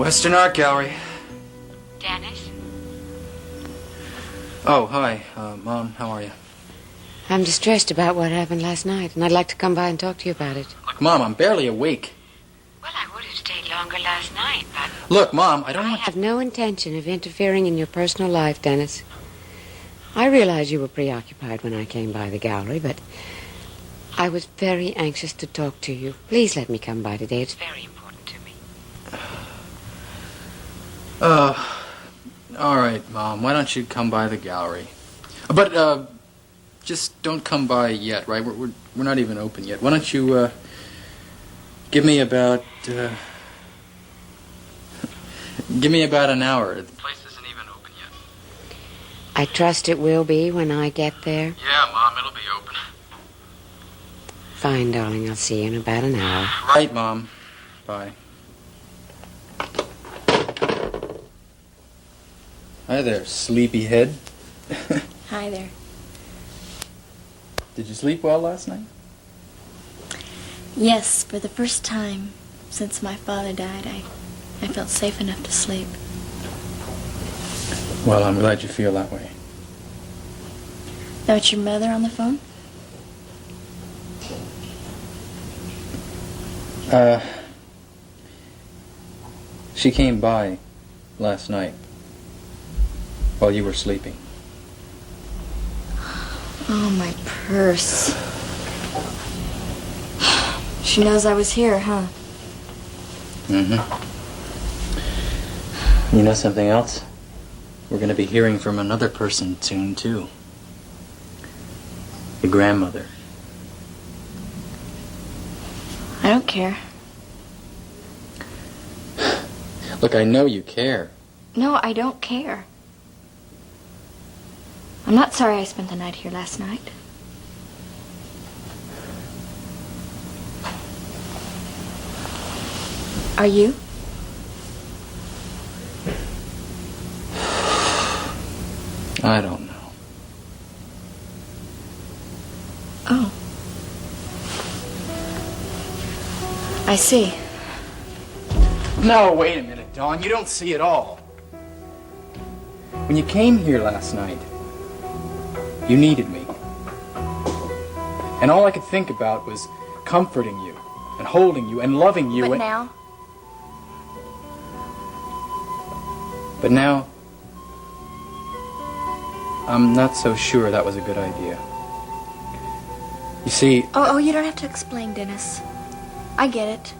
Western Art Gallery. Dennis? Oh, hi. Mom, how are you? I'm distressed about what happened last night, and I'd like to come by and talk to you about it. Look, Mom, I'm barely awake. Well, I would have stayed longer last night, but... Look, Mom, I don't I want... have no intention of interfering in your personal life, Dennis. I realize you were preoccupied when I came by the gallery, but I was very anxious to talk to you. Please let me come by today. It's very important to me. All right, Mom. Why don't you come by the gallery? But, just don't come by yet, right? We're not even open yet. Why don't you, give me about an hour. The place isn't even open yet. I trust it will be when I get there. Yeah, Mom, it'll be open. Fine, darling. I'll see you in about an hour. Right, Mom. Bye. Hi there, sleepyhead. Hi there. Did you sleep well last night? Yes, for the first time since my father died, I felt safe enough to sleep. Well, I'm glad you feel that way. That was your mother on the phone? She came by last night while you were sleeping. Oh, my purse. She knows I was here, huh? Mm-hmm. You know something else? We're going to be hearing from another person soon, too. Your grandmother. I don't care. Look, I know you care. No, I don't care. I'm not sorry I spent the night here last night. Are you? I don't know. Oh. I see. No, wait a minute, Dawn. You don't see it all. When you came here last night, you needed me. And all I could think about was comforting you and holding you and loving you. But now? But now, I'm not so sure that was a good idea. You see... Oh, you don't have to explain, Dennis. I get it.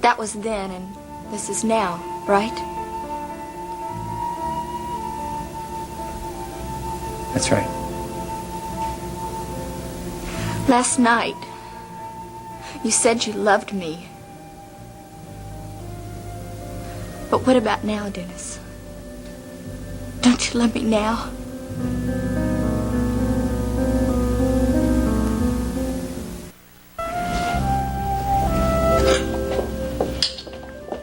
That was then, and this is now, right? That's right. Last night, you said you loved me. But what about now, Dennis? Don't you love me now?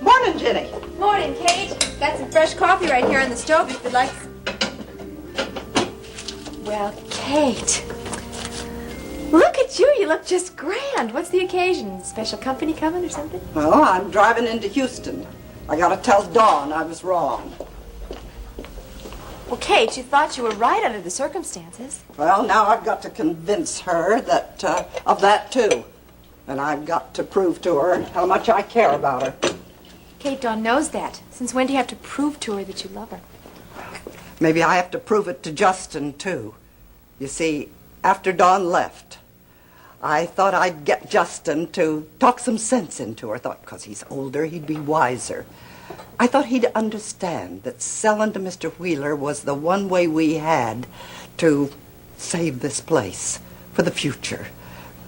Morning, Jenny. Morning, Kate. Got some fresh coffee right here on the stove if you'd like. Well, Kate, look at you. You look just grand. What's the occasion? Special company coming or something? Well, I'm driving into Houston. I gotta tell Dawn I was wrong. Well, Kate, you thought you were right under the circumstances. Well, now I've got to convince her that of that too. And I've got to prove to her how much I care about her. Kate, Dawn knows that. Since when do you have to prove to her that you love her? Maybe I have to prove it to Justin too. You see, after Dawn left, I thought I'd get Justin to talk some sense into her. I thought because he's older, he'd be wiser. I thought he'd understand that selling to Mr. Wheeler was the one way we had to save this place for the future.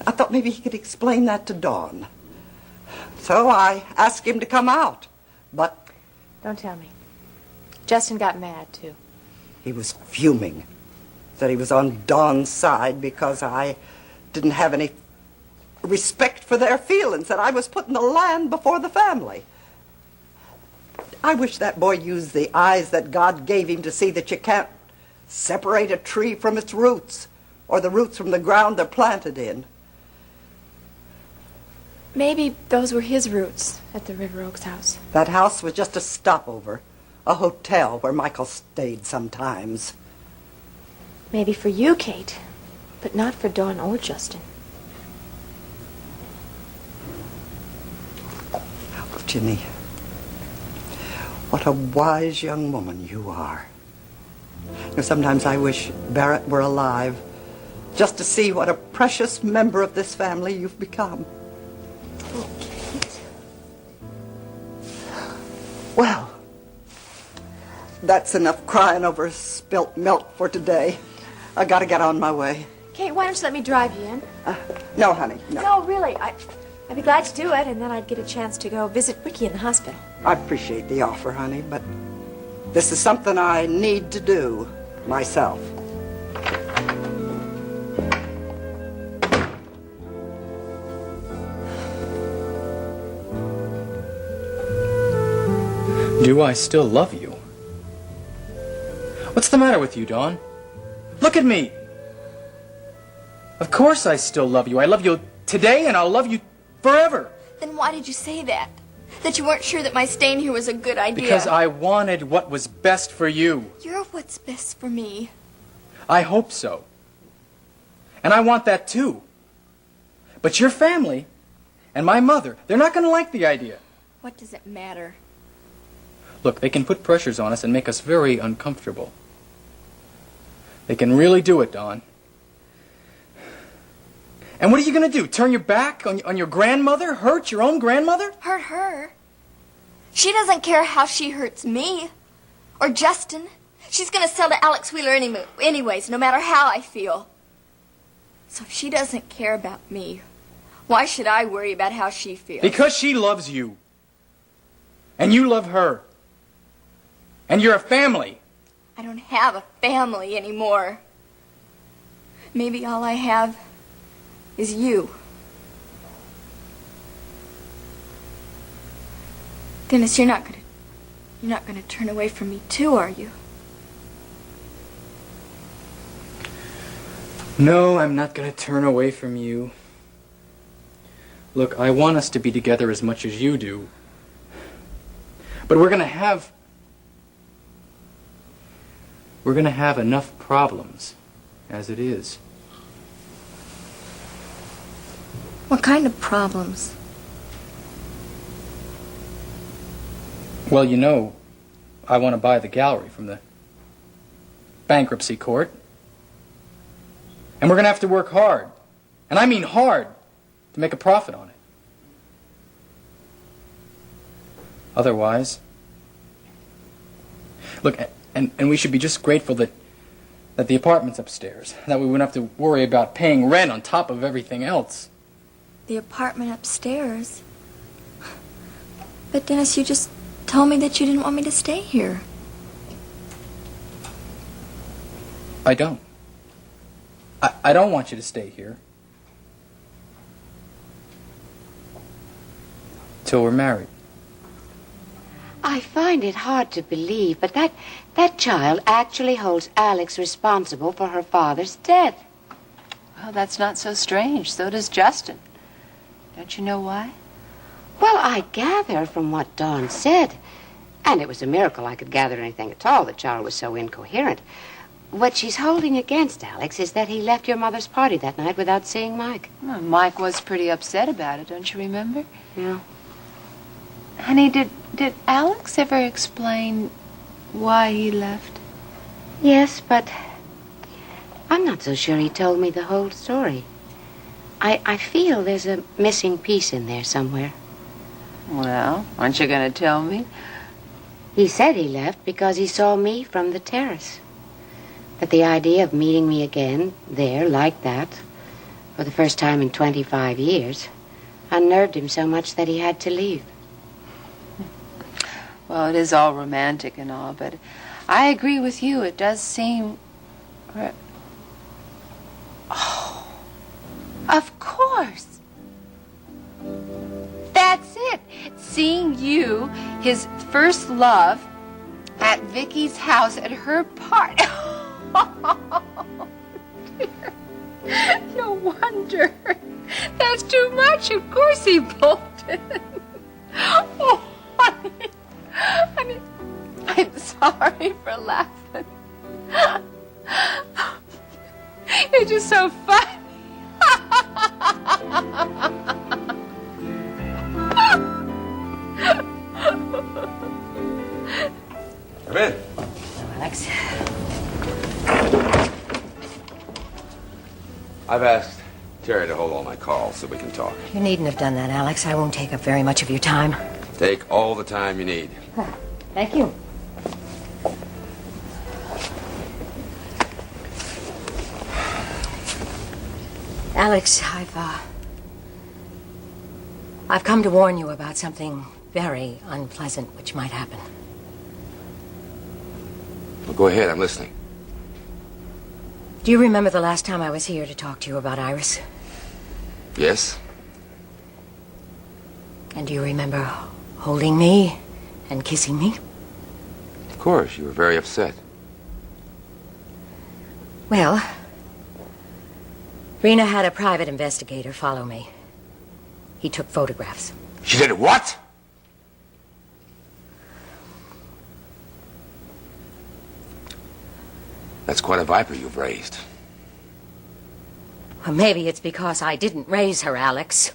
I thought maybe he could explain that to Dawn. So I asked him to come out, but... Don't tell me. Justin got mad, too. He was fuming. Said he was on Dawn's side because I didn't have any respect for their feelings, that I was putting the land before the family. I wish that boy used the eyes that God gave him to see that you can't separate a tree from its roots, or the roots from the ground they're planted in. Maybe those were his roots at the River Oaks house. That house was just a stopover, a hotel where Michael stayed sometimes. Maybe for you, Kate, but not for Dawn or Justin. Oh, Ginny, what a wise young woman you are. You know, sometimes I wish Barrett were alive, just to see what a precious member of this family you've become. Oh, Kate. Well, that's enough crying over spilt milk for today. I gotta get on my way. Kate, why don't you let me drive you in? No, honey, no. No, really. I'd be glad to do it, and then I'd get a chance to go visit Ricky in the hospital. I appreciate the offer, honey, but this is something I need to do myself. Do I still love you? What's the matter with you, Dawn? Look at me! Of course I still love you. I love you today and I'll love you forever. Then why did you say that? That you weren't sure that my staying here was a good idea? Because I wanted what was best for you. You're what's best for me. I hope so. And I want that too. But your family and my mother, they're not going to like the idea. What does it matter? Look, they can put pressures on us and make us very uncomfortable. They can really do it, Dawn. And what are you going to do? Turn your back on your grandmother? Hurt your own grandmother? Hurt her? She doesn't care how she hurts me. Or Justin. She's going to sell to Alex Wheeler anyways, no matter how I feel. So if she doesn't care about me, why should I worry about how she feels? Because she loves you. And you love her. And you're a family. I don't have a family anymore. Maybe all I have is you. Dennis, you're not gonna turn away from me too, are you? No, I'm not going to turn away from you. Look, I want us to be together as much as you do. But we're going to have enough problems as it is. What kind of problems? Well, you know, I want to buy the gallery from the bankruptcy court. And we're going to have to work hard. And I mean hard to make a profit on it. Otherwise, look, and we should be just grateful that the apartment's upstairs. That we wouldn't have to worry about paying rent on top of everything else. The apartment upstairs? But Dennis, you just told me that you didn't want me to stay here. I don't. I don't want you to stay here. Till we're married. I find it hard to believe, but that child actually holds Alex responsible for her father's death. Well, that's not so strange. So does Justin. Don't you know why? Well, I gather from what Dawn said, and it was a miracle I could gather anything at all. The child was so incoherent. What she's holding against Alex is that he left your mother's party that night without seeing Mike. Well, Mike was pretty upset about it, don't you remember? Yeah. Honey, did Alex ever explain why he left? Yes, but I'm not so sure he told me the whole story. I feel there's a missing piece in there somewhere. Well, aren't you going to tell me? He said he left because he saw me from the terrace. That the idea of meeting me again there like that, for the first time in 25 years, unnerved him so much that he had to leave. Well, it is all romantic and all, but I agree with you. It does seem... Oh, of course. That's it. Seeing you, his first love, at Vicky's house at her party. Oh, dear. No wonder. That's too much. Of course he bolted. Oh, honey, I'm sorry for laughing. You're just so funny. Come in. Alex. I've asked Terry to hold all my calls so we can talk. You needn't have done that, Alex. I won't take up very much of your time. Take all the time you need. Thank you. Alex, I've come to warn you about something very unpleasant which might happen. Well, go ahead, I'm listening. Do you remember the last time I was here to talk to you about Iris? Yes? And do you remember holding me and kissing me? Of course, you were very upset. Well, Rena had a private investigator follow me. He took photographs. She did what? That's quite a viper you've raised. Well, maybe it's because I didn't raise her, Alex.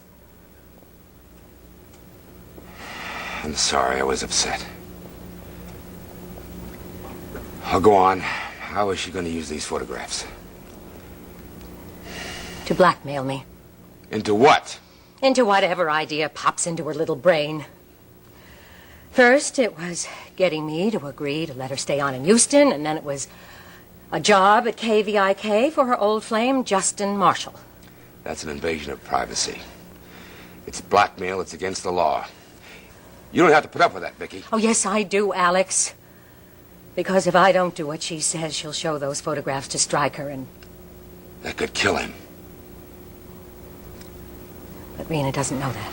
I'm sorry, I was upset. I'll go on. How is she going to use these photographs? To blackmail me. Into what? Into whatever idea pops into her little brain. First, it was getting me to agree to let her stay on in Houston, and then it was a job at KVIK for her old flame, Justin Marshall. That's an invasion of privacy. It's blackmail. It's against the law. You don't have to put up with that, Vicky. Oh, yes, I do, Alex. Because if I don't do what she says, she'll show those photographs to Stryker, and... That could kill him. But Rena doesn't know that.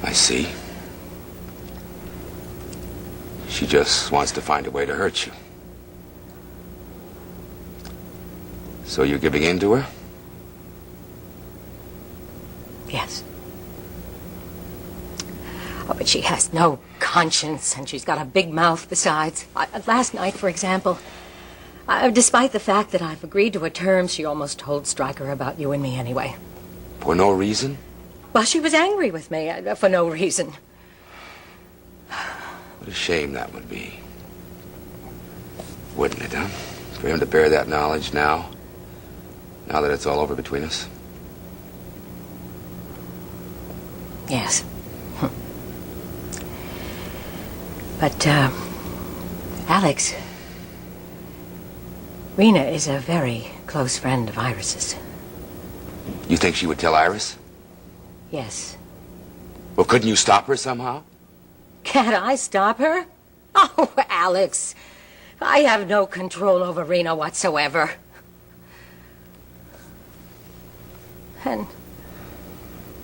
I see. She just wants to find a way to hurt you. So you're giving in to her? Yes. Oh, but she has no conscience, and she's got a big mouth besides. Last night, for example, despite the fact that I've agreed to her terms, she almost told Stryker about you and me anyway. For no reason? Well, she was angry with me for no reason. What a shame that would be. Wouldn't it, huh? For him to bear that knowledge now that it's all over between us. Yes. But, Alex, Rena is a very close friend of Iris's. You think she would tell Iris? Yes. Well, couldn't you stop her somehow? Can't I stop her? Oh, Alex, I have no control over Rena whatsoever. And,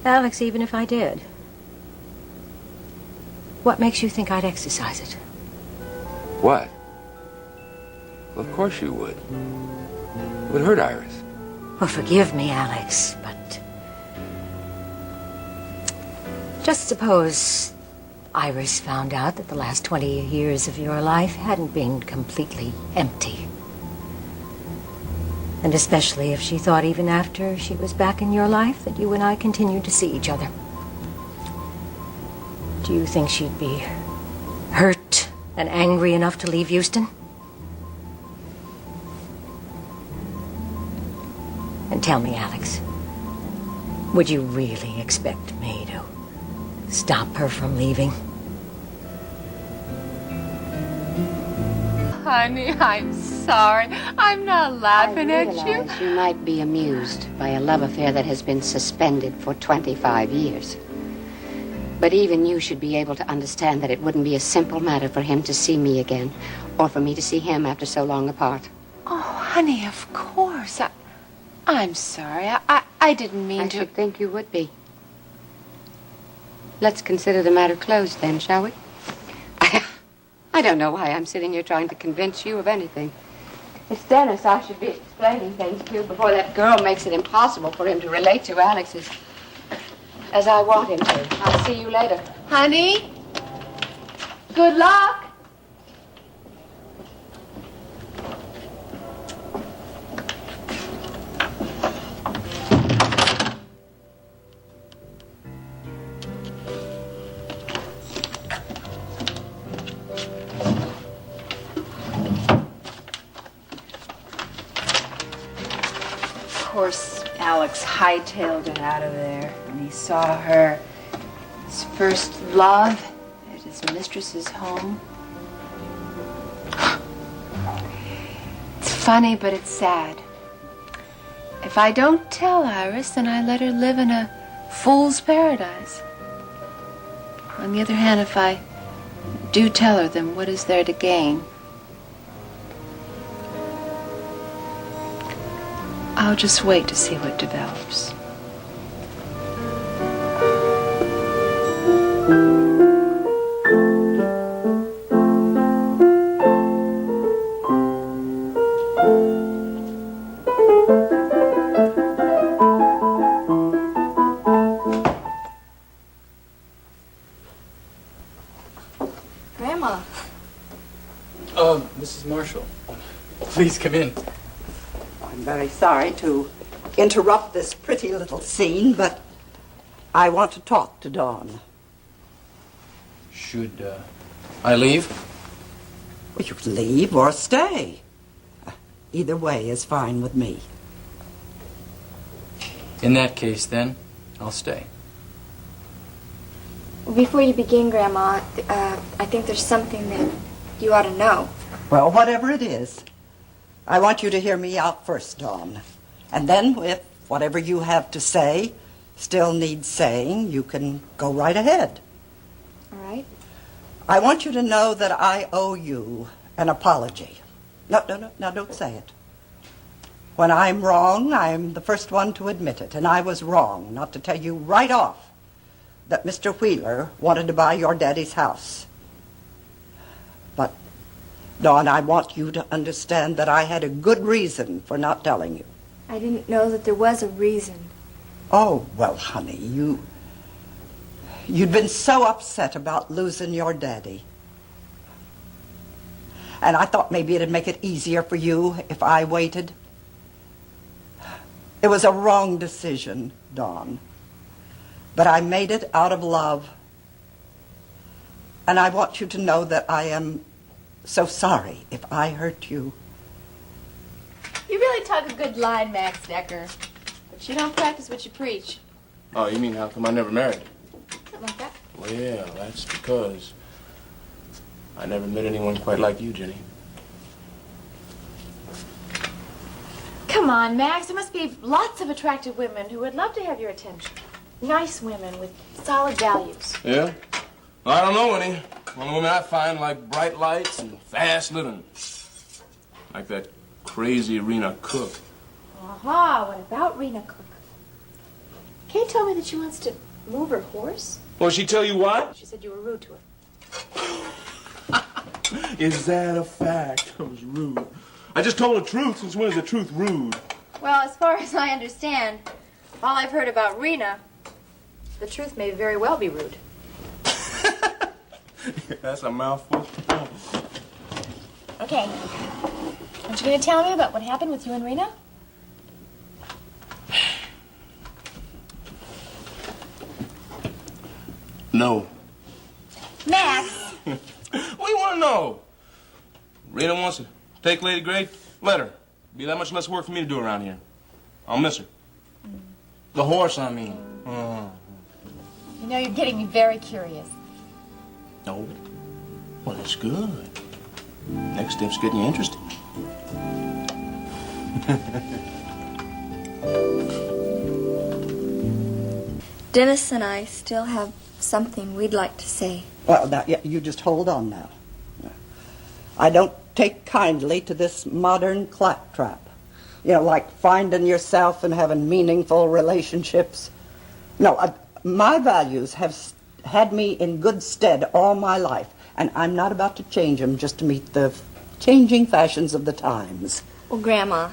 Alex, even if I did, what makes you think I'd exercise it? What? Well, of course you would. It would hurt Iris. Well, forgive me, Alex, but... just suppose Iris found out that the last 20 years of your life hadn't been completely empty. And especially if she thought even after she was back in your life that you and I continued to see each other. Do you think she'd be hurt and angry enough to leave Houston? And tell me, Alex, would you really expect me to stop her from leaving? Honey, I'm sorry. I'm not laughing at you. realize you might be amused by a love affair that has been suspended for 25 years. But even you should be able to understand that it wouldn't be a simple matter for him to see me again, or for me to see him after so long apart. Oh, honey, of course. I'm sorry. I didn't mean I to... should think you would be. Let's consider the matter closed then, shall we? I don't know why I'm sitting here trying to convince you of anything. It's Dennis I should be explaining things to before that girl makes it impossible for him to relate to Alex as I want him to. I'll see you later. Honey, good luck. Of course, Alex hightailed it out of there, and he saw her, his first love, at his mistress's home. It's funny, but it's sad. If I don't tell Iris, then I let her live in a fool's paradise. On the other hand, if I do tell her, then what is there to gain? I'll just wait to see what develops. Grandma. Mrs. Marshall, please come in. I'm very sorry to interrupt this pretty little scene, but I want to talk to Dawn. Should I leave? Well, you can leave or stay. Either way is fine with me. In that case, then, I'll stay. Before you begin, Grandma, I think there's something that you ought to know. Well, whatever it is, I want you to hear me out first, Dawn. And then if whatever you have to say still needs saying, you can go right ahead. All right? I want you to know that I owe you an apology. No, don't say it. When I'm wrong, I'm the first one to admit it, and I was wrong not to tell you right off that Mr. Wheeler wanted to buy your daddy's house. But, Dawn, I want you to understand that I had a good reason for not telling you. I didn't know that there was a reason. Oh, well, honey, you'd been so upset about losing your daddy. And I thought maybe it'd make it easier for you if I waited. It was a wrong decision, Dawn. But I made it out of love. And I want you to know that I am so sorry if I hurt you. You really talk a good line, Max Decker. But you don't practice what you preach. Oh, you mean how come I never married? Something like that. Well, that's because I never met anyone quite like you, Jenny. Come on, Max. There must be lots of attractive women who would love to have your attention. Nice women with solid values. Yeah? Well, I don't know any. Only women I find like bright lights and fast living. Like that crazy Rena Cook. Aha, what about Rena Cook? Kay told me that she wants to move her horse. Well, she tell you what? She said you were rude to her. Is that a fact? I was rude. I just told the truth. Since when is the truth rude? Well, as far as I understand, all I've heard about Rena, the truth may very well be rude. That's a mouthful. Okay. Aren't you going to tell me about what happened with you and Rena? No. Max! What do you want to know? Rena wants to take Lady Gray? Let her. Be that much less work for me to do around here. I'll miss her. The horse, I mean. You know, you're getting me very curious. No. Well, that's good. Next step's getting you interested. Dennis and I still have something we'd like to say. Well, now, you just hold on now. I don't take kindly to this modern claptrap. You know, like finding yourself and having meaningful relationships. No, my values have had me in good stead all my life, and I'm not about to change them just to meet the changing fashions of the times. Well, Grandma,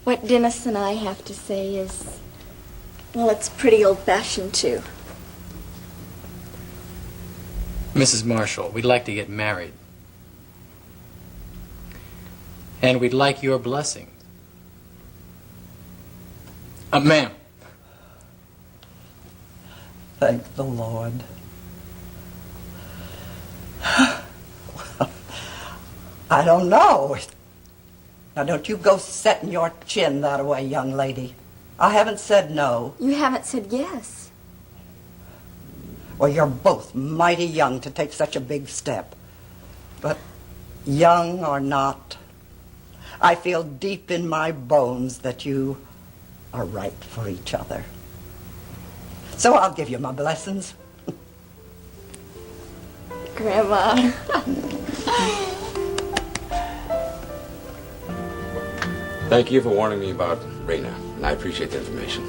what Dennis and I have to say is, well, it's pretty old-fashioned, too. Mrs. Marshall, we'd like to get married. And we'd like your blessing. Ma'am. Thank the Lord. I don't know. Now, don't you go setting your chin that way, young lady. I haven't said no. You haven't said yes. Well, you're both mighty young to take such a big step. But young or not, I feel deep in my bones that you are right for each other. So I'll give you my blessings. Grandma. Thank you for warning me about Raina, and I appreciate the information.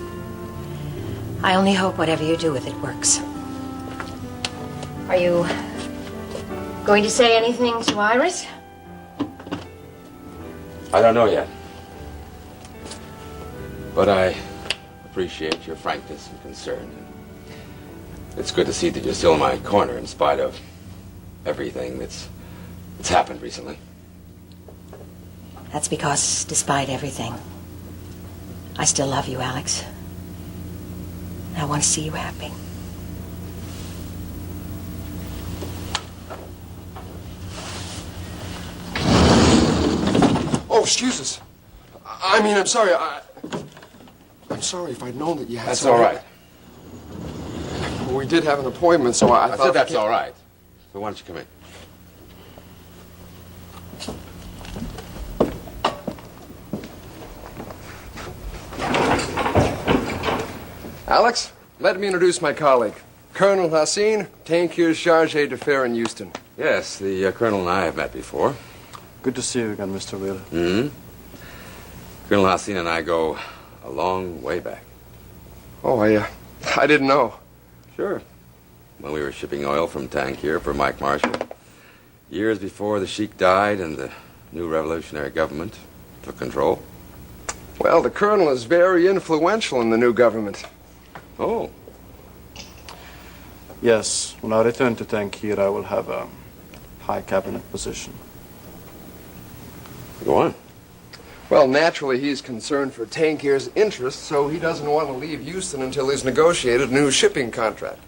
I only hope whatever you do with it works. Are you going to say anything to Iris? I don't know yet. But I appreciate your frankness and concern. It's good to see that you're still in my corner in spite of everything that's happened recently. That's because, despite everything, I still love you, Alex. I want to see you happy. Oh, excuse us. I mean, I'm sorry. I'm sorry if I'd known that you had. That's all right. We did have an appointment, so I thought. said that's all right. So why don't you come in? Alex, let me introduce my colleague, Colonel Hassin, Tankier's charge d'affaires in Houston. Yes, the Colonel and I have met before. Good to see you again, Mr. Wheeler. Mm-hmm. Colonel Hassin and I go a long way back. Oh, I didn't know. Sure. When we were shipping oil from Tangier for Mike Marshall. Years before the Sheik died and the new revolutionary government took control. Well, the Colonel is very influential in the new government. Oh. Yes, when I return to Tankir, I will have a high cabinet position. Go on. Well, naturally, he's concerned for Tankier's interests, so he doesn't want to leave Houston until he's negotiated a new shipping contract.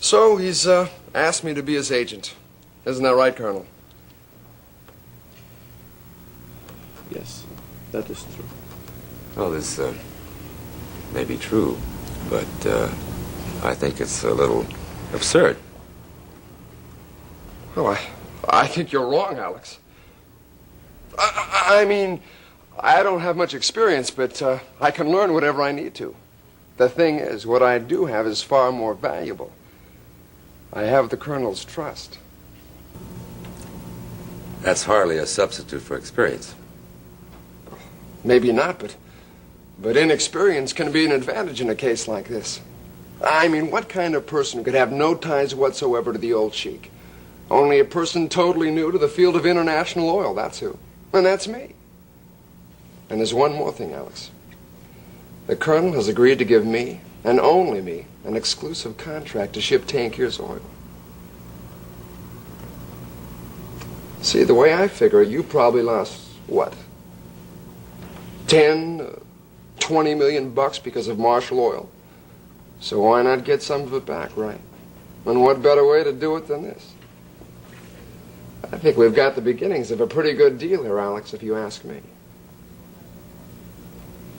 So he's asked me to be his agent. Isn't that right, Colonel? Yes, that is true. Well, this may be true, but I think it's a little absurd. Oh, I think you're wrong, Alex. I mean, I don't have much experience, but I can learn whatever I need to. The thing is, what I do have is far more valuable. I have the Colonel's trust. That's hardly a substitute for experience. Maybe not, but inexperience can be an advantage in a case like this. I mean, what kind of person could have no ties whatsoever to the old Sheik? Only a person totally new to the field of international oil, that's who. And that's me. And there's one more thing, Alex. The Colonel has agreed to give me, and only me, an exclusive contract to ship Tankier's oil. See, the way I figure it, you probably lost, what? 10, 20 million bucks because of Marshall Oil. So why not get some of it back, right? And what better way to do it than this? I think we've got the beginnings of a pretty good deal here, Alex, if you ask me.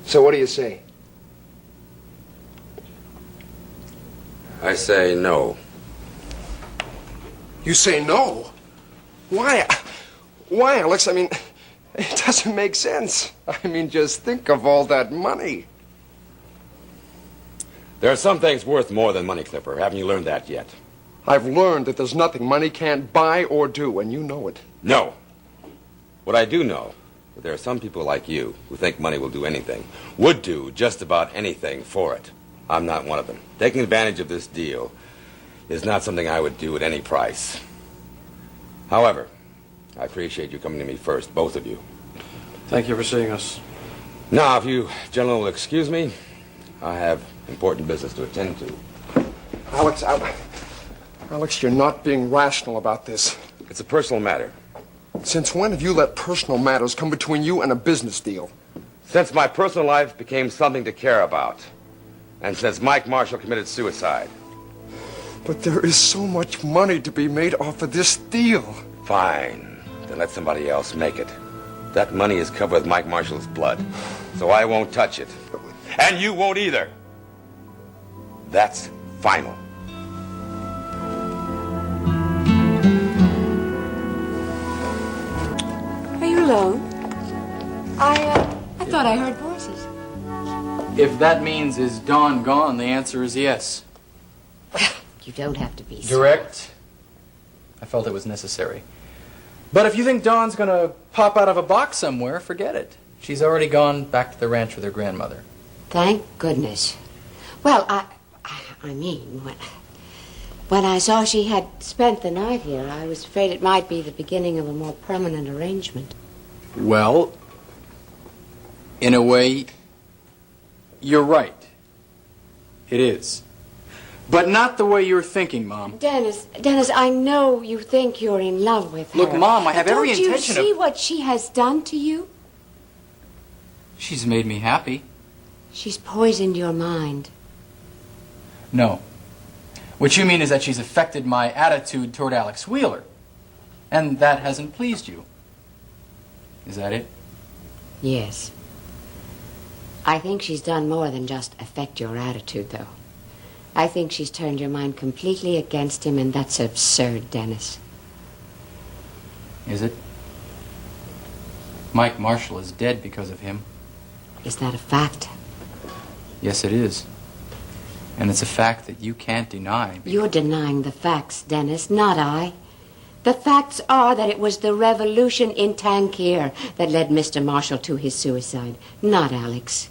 So what do you say? I say no. You say no? Why? Why, Alex? I mean, it doesn't make sense. I mean, just think of all that money. There are some things worth more than money, Clipper. Haven't you learned that yet? I've learned that there's nothing money can't buy or do, and you know it. No. What I do know, that there are some people like you who think money will do anything, would do just about anything for it. I'm not one of them. Taking advantage of this deal is not something I would do at any price. However, I appreciate you coming to me first, both of you. Thank you for seeing us. Now, if you gentlemen will excuse me, I have important business to attend to. Alex, you're not being rational about this. It's a personal matter. Since when have you let personal matters come between you and a business deal? Since my personal life became something to care about. And since Mike Marshall committed suicide. But there is so much money to be made off of this deal. Fine. Then let somebody else make it. That money is covered with Mike Marshall's blood. So I won't touch it. And you won't either. That's final. Are you alone? I thought I heard voices. If that means is Dawn gone, the answer is yes. You don't have to be Direct. I felt it was necessary. But if you think Dawn's gonna pop out of a box somewhere, forget it. She's already gone back to the ranch with her grandmother. Thank goodness. Well, I mean, when I saw she had spent the night here, I was afraid it might be the beginning of a more permanent arrangement. Well, in a way, you're right. It is. But not the way you're thinking, Mom. Dennis, I know you think you're in love with her. Look, Mom, I have every intention of... Don't you see what she has done to you? She's made me happy. She's poisoned your mind. No. What you mean is that she's affected my attitude toward Alex Wheeler. And that hasn't pleased you. Is that it? Yes. I think she's done more than just affect your attitude, though. I think she's turned your mind completely against him, and that's absurd, Dennis. Is it? Mike Marshall is dead because of him. Is that a fact? Yes, it is. And it's a fact that you can't deny. You're denying the facts, Dennis, not I. The facts are that it was the revolution in Tangier that led Mr. Marshall to his suicide, not Alex.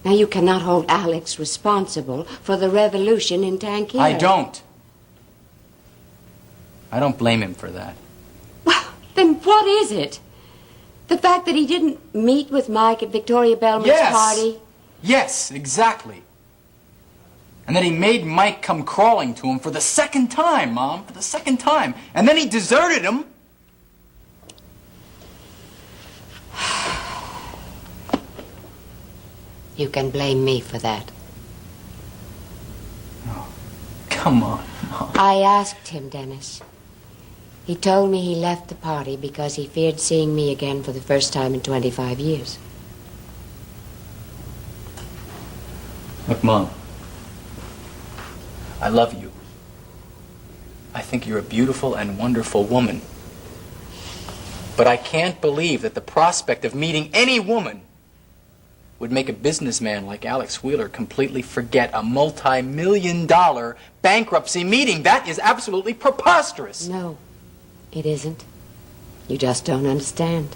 Now, you cannot hold Alex responsible for the revolution in Tangier. I don't. I don't blame him for that. Well, then what is it? The fact that he didn't meet with Mike at Victoria Bellman's party? Yes, exactly. And then he made Mike come crawling to him for the second time, Mom, for the second time. And then he deserted him. You can blame me for that. Oh, come on, Mom. I asked him, Dennis. He told me he left the party because he feared seeing me again for the first time in 25 years. Look, Mom. I love you. I think you're a beautiful and wonderful woman. But I can't believe that the prospect of meeting any woman would make a businessman like Alex Wheeler completely forget a multi-million-dollar bankruptcy meeting. That is absolutely preposterous. No, it isn't. You just don't understand.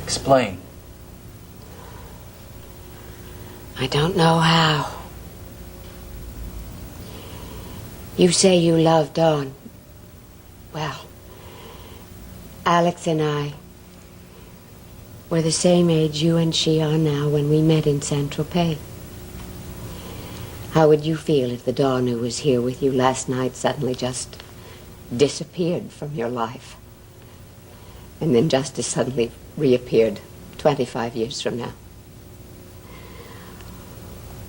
Explain. I don't know how. You say you love Dawn. Well, Alex and I were the same age you and she are now when we met in Saint-Tropez. How would you feel if the Dawn who was here with you last night suddenly just disappeared from your life? And then just as suddenly reappeared 25 years from now?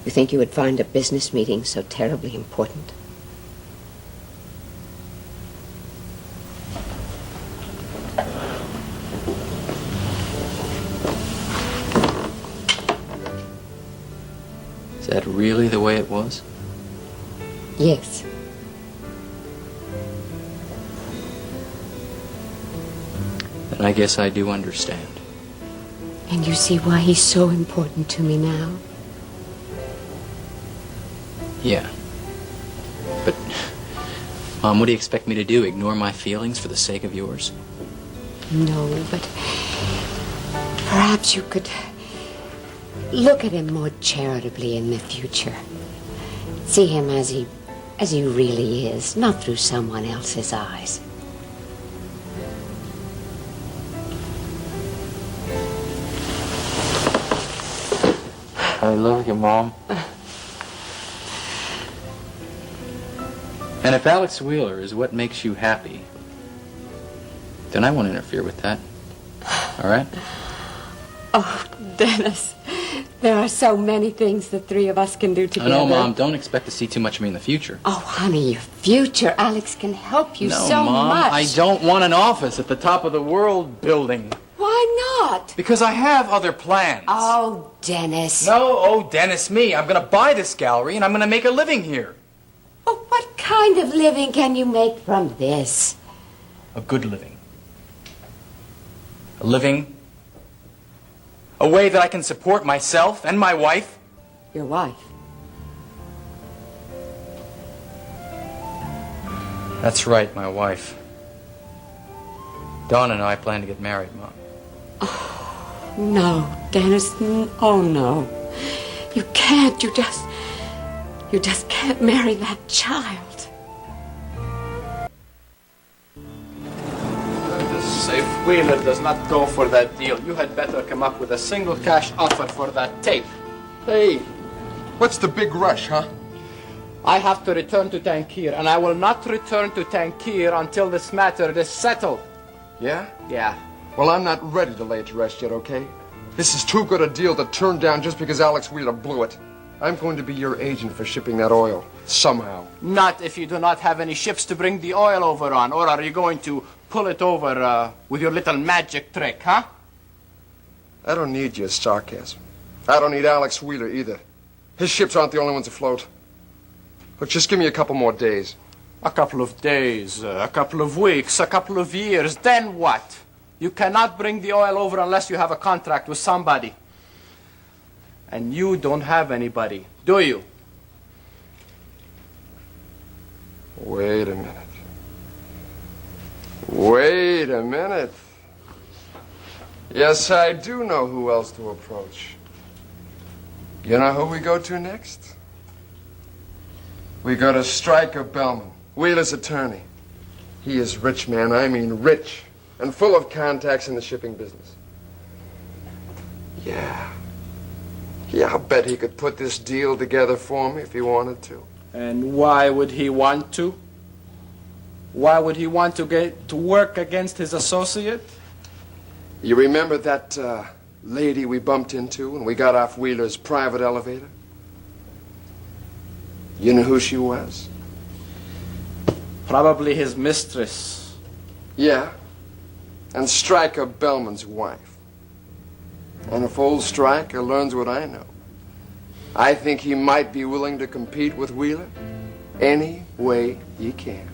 You think you would find a business meeting so terribly important? Is that really the way it was? Yes. Then I guess I do understand. And you see why he's so important to me now? Yeah. But, Mom, what do you expect me to do? Ignore my feelings for the sake of yours? No, but perhaps you could look at him more charitably in the future. See him as he really is, not through someone else's eyes. I love you, Mom. And if Alex Wheeler is what makes you happy, then I won't interfere with that. All right? Oh, Dennis, there are so many things the three of us can do together. I know, Mom. Don't expect to see too much of me in the future. Oh, honey, your future. Alex can help you No, so Mom, much. I don't want an office at the top of the world building. Why not? Because I have other plans. Oh, Dennis. No, oh, Dennis, me. I'm going to buy this gallery and I'm going to make a living here. Oh, what kind of living can you make from this? A good living. A living. A way that I can support myself and my wife. Your wife? That's right, my wife. Dawn and I plan to get married, Mom. Oh, no, Dennis. Oh, no. You can't. You just can't marry that child. If Wheeler does not go for that deal, you had better come up with a single cash offer for that tape. Hey, what's the big rush, huh? I have to return to Tankir, and I will not return to Tankir until this matter is settled. Yeah? Yeah. Well, I'm not ready to lay it to rest yet, okay? This is too good a deal to turn down just because Alex Wheeler blew it. I'm going to be your agent for shipping that oil, somehow. Not if you do not have any ships to bring the oil over on, or are you going to pull it over with your little magic trick, huh? I don't need your sarcasm. I don't need Alex Wheeler either. His ships aren't the only ones afloat. Look, just give me a couple more days. A couple of days, a couple of weeks, a couple of years, then what? You cannot bring the oil over unless you have a contract with somebody. And you don't have anybody, do you? Wait a minute. Wait a minute. Yes, I do know who else to approach. You know who we go to next? We go to Stryker Bellman, Wheeler's attorney. He is rich, man. I mean rich. And full of contacts in the shipping business. Yeah, I'll bet he could put this deal together for me if he wanted to. And why would he want to? Why would he want to get to work against his associate? You remember that lady we bumped into when we got off Wheeler's private elevator? You know who she was? Probably his mistress. Yeah, and Stryker Bellman's wife. And if old Stryker learns what I know, I think he might be willing to compete with Wheeler any way he can.